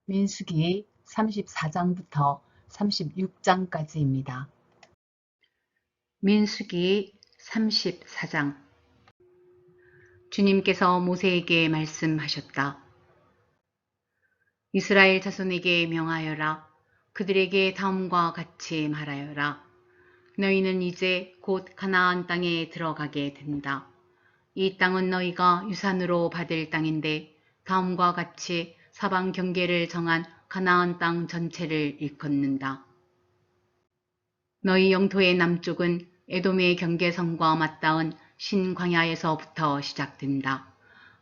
민수기 34장부터 36장까지입니다. 민수기 34장. 주님께서 모세에게 말씀하셨다. 이스라엘 자손에게 명하여라. 그들에게 다음과 같이 말하여라. 너희는 이제 곧 가나안 땅에 들어가게 된다. 이 땅은 너희가 유산으로 받을 땅인데 다음과 같이 사방 경계를 정한 가나안 땅 전체를 일컫는다. 너희 영토의 남쪽은 에돔의 경계선과 맞닿은 신광야에서부터 시작된다.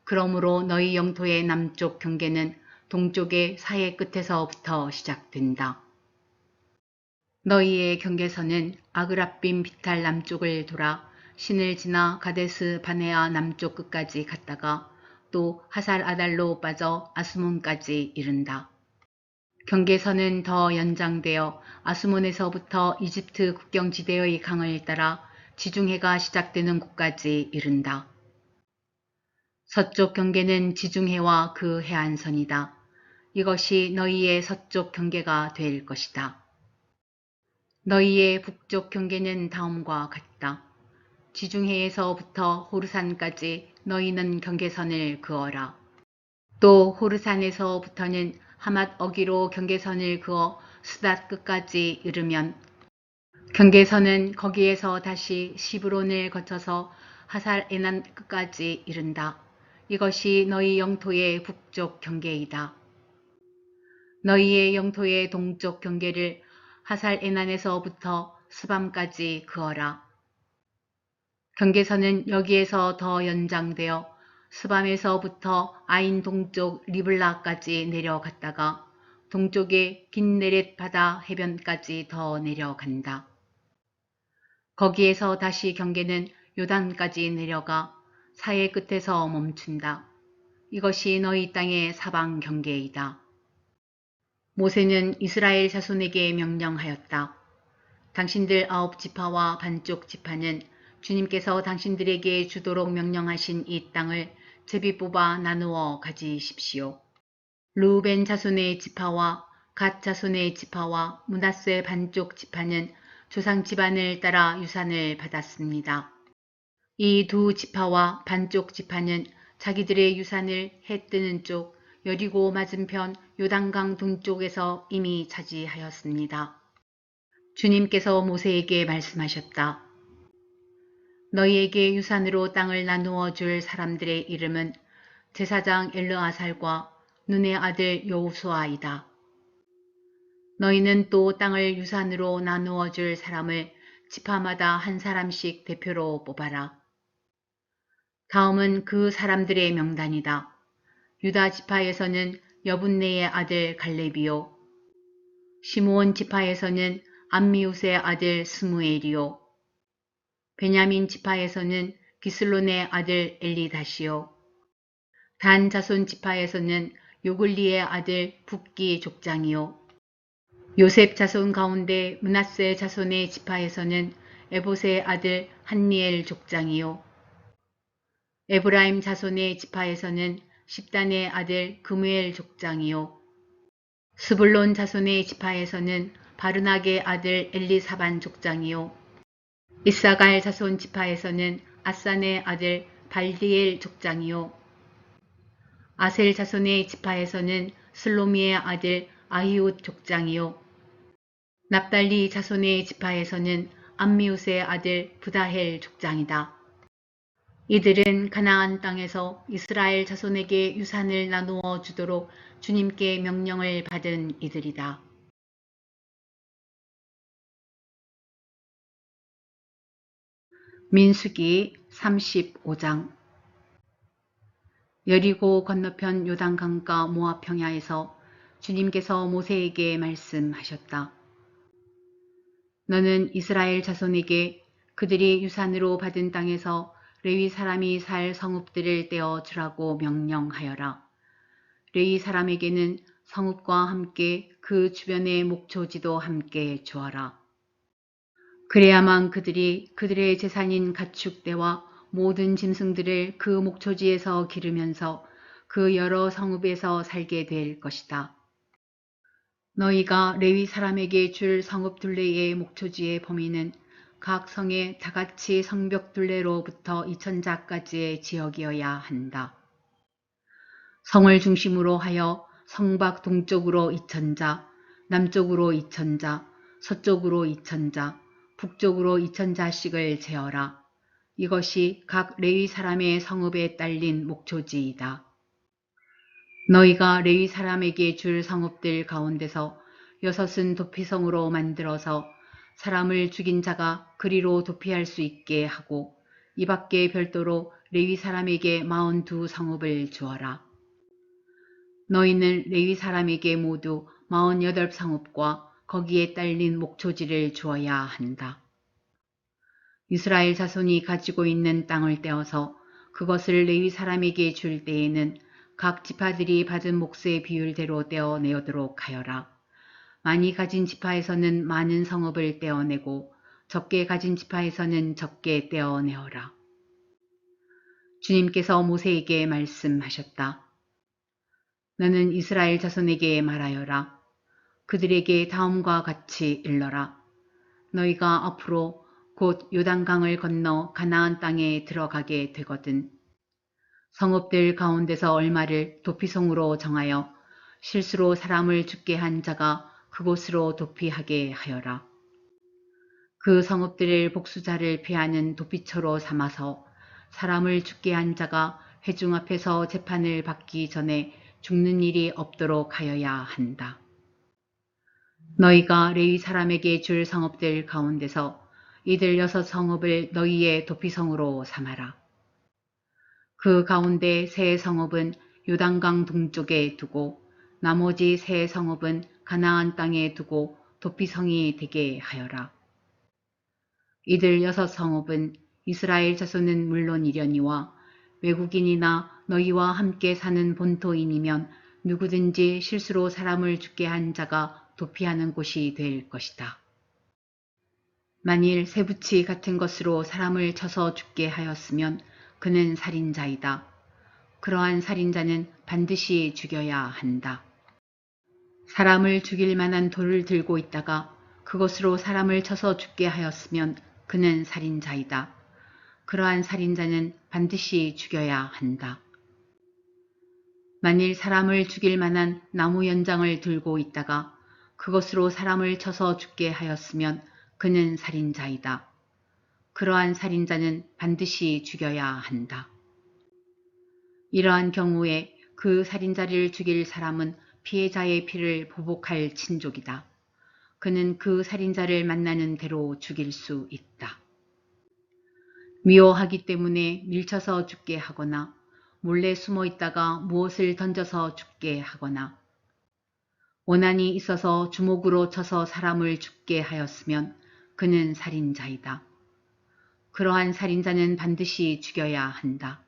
그러므로 너희 영토의 남쪽 경계는 동쪽의 사해 끝에서부터 시작된다. 너희의 경계선은 아그라빔 비탈 남쪽을 돌아 신을 지나 가데스 바네아 남쪽 끝까지 갔다가 또 하살 아달로 빠져 아스몬까지 이른다. 경계선은 더 연장되어 아스몬에서부터 이집트 국경지대의 강을 따라 지중해가 시작되는 곳까지 이른다. 서쪽 경계는 지중해와 그 해안선이다. 이것이 너희의 서쪽 경계가 될 것이다. 너희의 북쪽 경계는 다음과 같다. 지중해에서부터 호르산까지 너희는 경계선을 그어라. 또 호르산에서부터는 하맛 어기로 경계선을 그어 스닷 끝까지 이르면 경계선은 거기에서 다시 시브론을 거쳐서 하살 에난 끝까지 이른다. 이것이 너희 영토의 북쪽 경계이다. 너희의 영토의 동쪽 경계를 하살 에난에서부터 스밤까지 그어라. 경계선은 여기에서 더 연장되어 스밤에서부터 아인 동쪽 리블라까지 내려갔다가 동쪽의 긴네렛 바다 해변까지 더 내려간다. 거기에서 다시 경계는 요단까지 내려가 사해 끝에서 멈춘다. 이것이 너희 땅의 사방 경계이다. 모세는 이스라엘 자손에게 명령하였다. 당신들 9지파와 반쪽 지파는 주님께서 당신들에게 주도록 명령하신 이 땅을 제비 뽑아 나누어 가지십시오. 르우벤 자손의 지파와 갓 자손의 지파와 므낫세 반쪽 지파는 조상 집안을 따라 유산을 받았습니다. 이 두 지파와 반쪽 지파는 자기들의 유산을 해 뜨는 쪽 여리고 맞은편 요단강 동쪽에서 이미 차지하였습니다. 주님께서 모세에게 말씀하셨다. 너희에게 유산으로 땅을 나누어 줄 사람들의 이름은 제사장 엘르아살과 눈의 아들 여호수아이다. 너희는 또 땅을 유산으로 나누어 줄 사람을 지파마다 한 사람씩 대표로 뽑아라. 다음은 그 사람들의 명단이다. 유다 지파에서는 여분네의 아들 갈렙이요. 시므온 지파에서는 암미우스의 아들 스무엘이요. 베냐민 지파에서는 기슬론의 아들 엘리다시요. 단 자손 지파에서는 요글리의 아들 붓기 족장이요. 요셉 자손 가운데 므낫세 자손의 지파에서는 에봇의 아들 한니엘 족장이요. 에브라임 자손의 지파에서는 십단의 아들 그무엘 족장이요. 스불론 자손의 지파에서는 바르낙의 아들 엘리사반 족장이요. 이사갈 자손 지파에서는 아산의 아들 발디엘 족장이요. 아셀 자손의 지파에서는 슬로미의 아들 아히웃 족장이요. 납달리 자손의 지파에서는 암미우스의 아들 부다헬 족장이다. 이들은 가나안 땅에서 이스라엘 자손에게 유산을 나누어 주도록 주님께 명령을 받은 이들이다. 민수기 35장. 여리고 건너편 요단강가 모압 평야에서 주님께서 모세에게 말씀하셨다. 너는 이스라엘 자손에게 그들이 유산으로 받은 땅에서 레위 사람이 살 성읍들을 떼어 주라고 명령하여라. 레위 사람에게는 성읍과 함께 그 주변의 목초지도 함께 주어라. 그래야만 그들이 그들의 재산인 가축대와 모든 짐승들을 그 목초지에서 기르면서 그 여러 성읍에서 살게 될 것이다. 너희가 레위 사람에게 줄 성읍 둘레의 목초지의 범위는 각 성의 다같이 성벽 둘레로부터 2000자까지의 지역이어야 한다. 성을 중심으로 하여 성밖 동쪽으로 2000자, 남쪽으로 2000자, 서쪽으로 2000자, 북쪽으로 2000자씩을 재어라. 이것이 각 레위 사람의 성읍에 딸린 목초지이다. 너희가 레위 사람에게 줄 성읍들 가운데서 6은 도피성으로 만들어서 사람을 죽인 자가 그리로 도피할 수 있게 하고 이 밖에 별도로 레위 사람에게 42 성읍을 주어라. 너희는 레위 사람에게 모두 48 성읍과 거기에 딸린 목초지를 주어야 한다. 이스라엘 자손이 가지고 있는 땅을 떼어서 그것을 레위 사람에게 줄 때에는 각 지파들이 받은 몫의 비율대로 떼어내도록 하여라. 많이 가진 지파에서는 많은 성읍을 떼어내고 적게 가진 지파에서는 적게 떼어내어라. 주님께서 모세에게 말씀하셨다. 너는 이스라엘 자손에게 말하여라. 그들에게 다음과 같이 일러라. 너희가 앞으로 곧 요단강을 건너 가나안 땅에 들어가게 되거든 성읍들 가운데서 얼마를 도피성으로 정하여 실수로 사람을 죽게 한 자가 그곳으로 도피하게 하여라. 그 성읍들을 복수자를 피하는 도피처로 삼아서 사람을 죽게 한 자가 회중 앞에서 재판을 받기 전에 죽는 일이 없도록 하여야 한다. 너희가 레위 사람에게 줄 성읍들 가운데서 이들 6 성읍을 너희의 도피성으로 삼아라. 그 가운데 세 성읍은 요단강 동쪽에 두고 나머지 세 성읍은 가나안 땅에 두고 도피성이 되게 하여라. 이들 6 성읍은 이스라엘 자손은 물론이려니와 외국인이나 너희와 함께 사는 본토인이면 누구든지 실수로 사람을 죽게 한 자가 도피하는 곳이 될 것이다. 만일 쇠붙이 같은 것으로 사람을 쳐서 죽게 하였으면 그는 살인자이다. 그러한 살인자는 반드시 죽여야 한다. 사람을 죽일 만한 돌을 들고 있다가 그것으로 사람을 쳐서 죽게 하였으면 그는 살인자이다. 그러한 살인자는 반드시 죽여야 한다. 만일 사람을 죽일 만한 나무 연장을 들고 있다가 그것으로 사람을 쳐서 죽게 하였으면 그는 살인자이다. 그러한 살인자는 반드시 죽여야 한다. 이러한 경우에 그 살인자를 죽일 사람은 피해자의 피를 보복할 친족이다. 그는 그 살인자를 만나는 대로 죽일 수 있다. 미워하기 때문에 밀쳐서 죽게 하거나 몰래 숨어 있다가 무엇을 던져서 죽게 하거나 원한이 있어서 주먹으로 쳐서 사람을 죽게 하였으면 그는 살인자이다. 그러한 살인자는 반드시 죽여야 한다.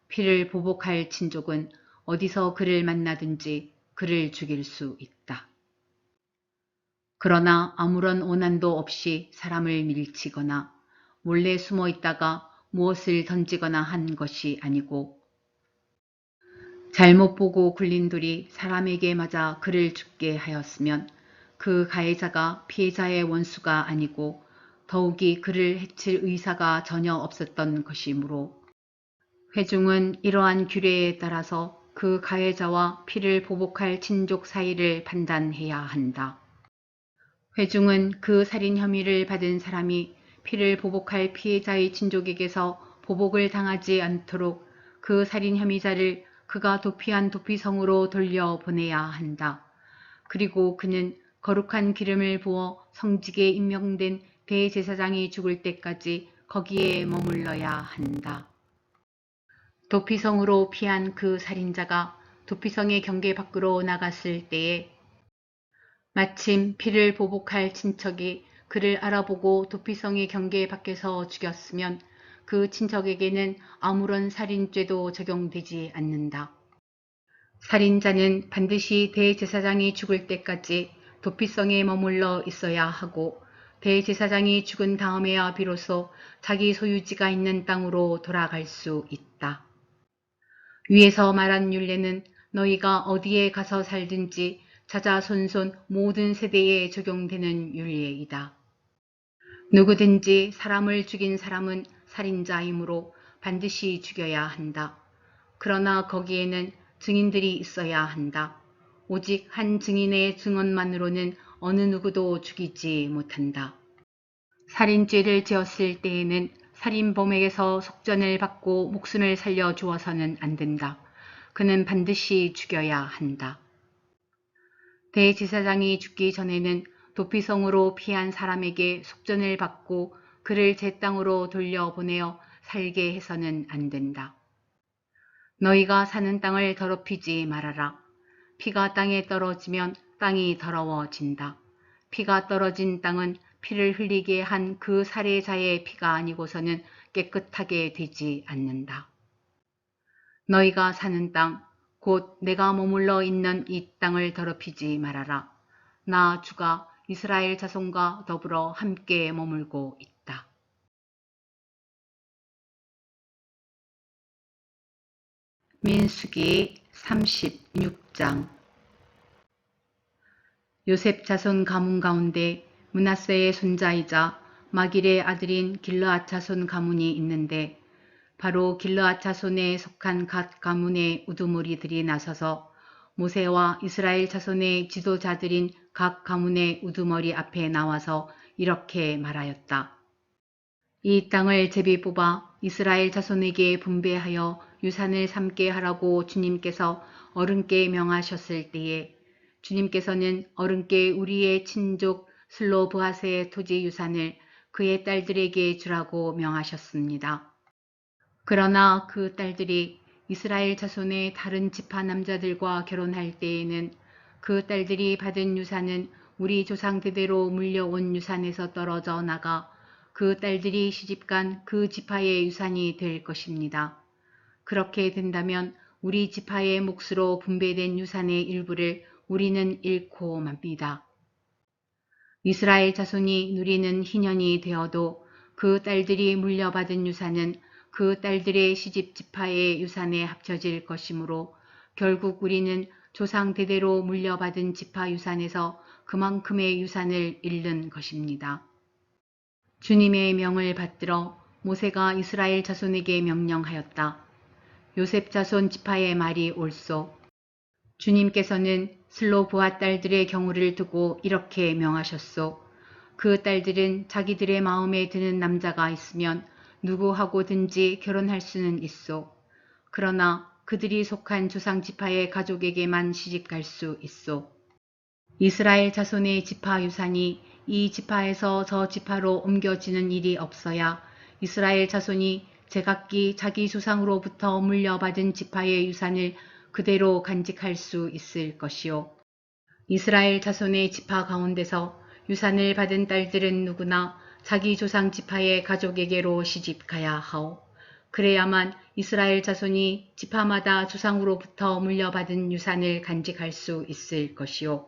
피를 보복할 친족은 어디서 그를 만나든지 그를 죽일 수 있다. 그러나 아무런 원한도 없이 사람을 밀치거나 몰래 숨어 있다가 무엇을 던지거나 한 것이 아니고 잘못 보고 굴린 돌이 사람에게 맞아 그를 죽게 하였으면 그 가해자가 피해자의 원수가 아니고 더욱이 그를 해칠 의사가 전혀 없었던 것이므로 회중은 이러한 규례에 따라서 그 가해자와 피를 보복할 친족 사이를 판단해야 한다. 회중은 그 살인 혐의를 받은 사람이 피를 보복할 피해자의 친족에게서 보복을 당하지 않도록 그 살인 혐의자를 그가 도피한 도피성으로 돌려보내야 한다. 그리고 그는 거룩한 기름을 부어 성직에 임명된 대제사장이 죽을 때까지 거기에 머물러야 한다. 도피성으로 피한 그 살인자가 도피성의 경계 밖으로 나갔을 때에 마침 피를 보복할 친척이 그를 알아보고 도피성의 경계 밖에서 죽였으면 그 친척에게는 아무런 살인죄도 적용되지 않는다. 살인자는 반드시 대제사장이 죽을 때까지 도피성에 머물러 있어야 하고 대제사장이 죽은 다음에야 비로소 자기 소유지가 있는 땅으로 돌아갈 수 있다. 위에서 말한 율례는 너희가 어디에 가서 살든지 자자손손 모든 세대에 적용되는 윤례이다. 누구든지 사람을 죽인 사람은 살인자이므로 반드시 죽여야 한다. 그러나 거기에는 증인들이 있어야 한다. 오직 한 증인의 증언만으로는 어느 누구도 죽이지 못한다. 살인죄를 지었을 때에는 살인범에게서 속전을 받고 목숨을 살려 주어서는 안 된다. 그는 반드시 죽여야 한다. 대제사장이 죽기 전에는 도피성으로 피한 사람에게 속전을 받고 그를 제 땅으로 돌려보내어 살게 해서는 안 된다. 너희가 사는 땅을 더럽히지 말아라. 피가 땅에 떨어지면 땅이 더러워진다. 피가 떨어진 땅은 피를 흘리게 한 그 살해자의 피가 아니고서는 깨끗하게 되지 않는다. 너희가 사는 땅, 곧 내가 머물러 있는 이 땅을 더럽히지 말아라. 나 주가 이스라엘 자손과 더불어 함께 머물고 있다. 민수기 36장. 요셉 자손 가문 가운데 므낫세의 손자이자 마길의 아들인 길르앗 자손 가문이 있는데 바로 길르앗 자손에 속한 갓 가문의 우두머리들이 나서서 모세와 이스라엘 자손의 지도자들인 각 가문의 우두머리 앞에 나와서 이렇게 말하였다. 이 땅을 제비 뽑아 이스라엘 자손에게 분배하여 유산을 삼게 하라고 주님께서 어른께 명하셨을 때에 주님께서는 어른께 우리의 친족 슬로브핫의 토지 유산을 그의 딸들에게 주라고 명하셨습니다. 그러나 그 딸들이 이스라엘 자손의 다른 지파 남자들과 결혼할 때에는 그 딸들이 받은 유산은 우리 조상 대대로 물려온 유산에서 떨어져 나가 그 딸들이 시집간 그 지파의 유산이 될 것입니다. 그렇게 된다면 우리 지파의 몫으로 분배된 유산의 일부를 우리는 잃고 맙니다. 이스라엘 자손이 누리는 희년이 되어도 그 딸들이 물려받은 유산은 그 딸들의 시집 지파의 유산에 합쳐질 것이므로 결국 우리는 조상 대대로 물려받은 지파 유산에서 그만큼의 유산을 잃는 것입니다. 주님의 명을 받들어 모세가 이스라엘 자손에게 명령하였다. 요셉 자손 지파의 말이 옳소. 주님께서는 슬로브핫 딸들의 경우를 두고 이렇게 명하셨소. 그 딸들은 자기들의 마음에 드는 남자가 있으면 누구하고든지 결혼할 수는 있소. 그러나 그들이 속한 조상 지파의 가족에게만 시집갈 수 있소. 이스라엘 자손의 지파 유산이 이 지파에서 저 지파로 옮겨지는 일이 없어야 이스라엘 자손이 제각기 자기 조상으로부터 물려받은 지파의 유산을 그대로 간직할 수 있을 것이요. 이스라엘 자손의 지파 가운데서 유산을 받은 딸들은 누구나 자기 조상 지파의 가족에게로 시집가야 하오. 그래야만 이스라엘 자손이 지파마다 조상으로부터 물려받은 유산을 간직할 수 있을 것이요.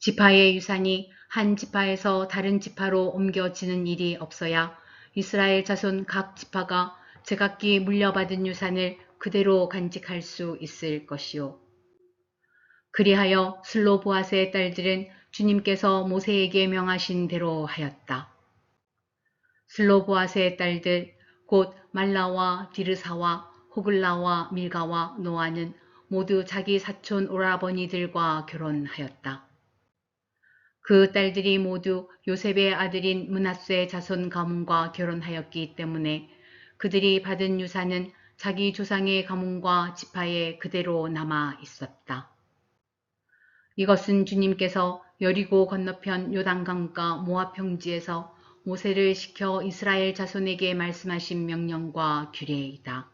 지파의 유산이 한 지파에서 다른 지파로 옮겨지는 일이 없어야 이스라엘 자손 각 지파가 제각기 물려받은 유산을 그대로 간직할 수 있을 것이요. 그리하여 슬로브핫의 딸들은 주님께서 모세에게 명하신 대로 하였다. 슬로브핫의 딸들 곧 말라와 디르사와 호글라와 밀가와 노아는 모두 자기 사촌 오라버니들과 결혼하였다. 그 딸들이 모두 요셉의 아들인 므낫세 자손 가문과 결혼하였기 때문에 그들이 받은 유산은 자기 조상의 가문과 지파에 그대로 남아 있었다. 이것은 주님께서 여리고 건너편 요단강가 모압 평지에서 모세를 시켜 이스라엘 자손에게 말씀하신 명령과 규례이다.